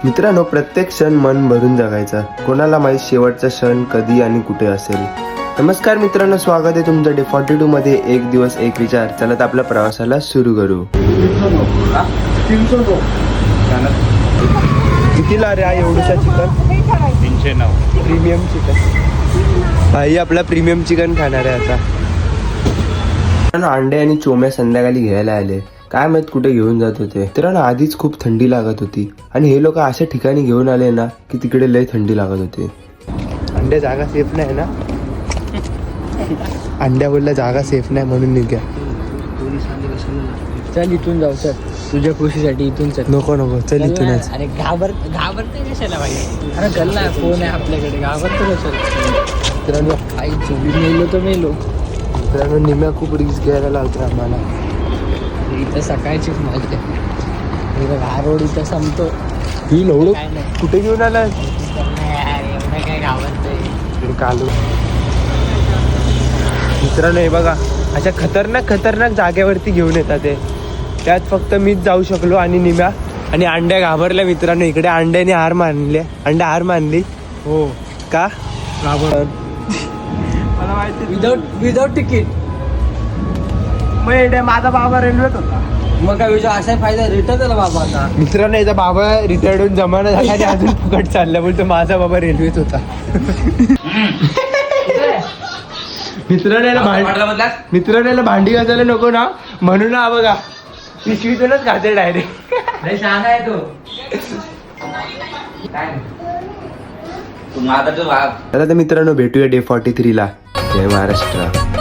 मित्रांनो, प्रत्येक क्षण मन भरून जगायचा. कोणाला माहीत शेवटचा क्षण कधी आणि कुठे असेल. नमस्कार मित्रांनो, स्वागत आहे तुमचं डे 42 मध्ये. एक दिवस एक विचार. चला तर आपल्या प्रवासाला सुरू करू. कितीला रे एवढूसा चिकन? 309 premium chicken. भाई आपला प्रीमियम चिकन खाणार आहे आता. अंडे आणि चोम्या संध्याकाळी घ्यायला आले. काय माहित कुठे घेऊन जात होते. तर आधीच खूप थंडी लागत होती आणि हे लोक अशा ठिकाणी घेऊन आले ना की तिकडे लय थंडी लागत होती. अंड्या जागा सेफ नाही ना. अंड्या बोलला जागा सेफ नाही म्हणून निघ्या. चल इथून जाऊ. चल तुझ्या खुशीसाठी इथून चल. नको नको चल इथूनच. अरे घाबरते कशाला पाहिजे. अरे गल्ला फोन आहे आपल्याकडे, घाबरतो कशाला. मित्रांनो आई चोरी मेलो तर मेलो. मित्रांनो निम्या खूप रिस्क घ्यायला लावतो आम्हाला. इथं सकाळचीच मजा आहे. हा रोड इथं संपतो. ही लवडू काय नाही. कुठे घेऊन आला? एवढं काय घाबरतंय. कालू. मित्रांनो हे बघा, अशा खतरनाक जागेवरती घेऊन येतात ते. त्यात फक्त मीच जाऊ शकलो आणि निम्या आणि अंड्या घाबरल्या. मित्रांनो इकडे अंड्याने हार मानली. हो का घाबर. मला माहिती विदाउट तिकीट. माझा बाबा रेल्वेत होता. मग काय विचार असा फायदा रिटर्न झाला बाबा आता. मित्रांनो याचा बाबा रिटायर्ड होऊन जमाना झाला आणि अजून फुकट चालला बोलतो माझा बाबा रेल्वेत होता. मित्रांनो याला भांडी घासायला नको ना म्हणून हा बघा पिशवीतूनच घाते डायरेक्ट. छान आहे तो. चला तर मित्रांनो भेटूया डे 43 ला. जय महाराष्ट्र.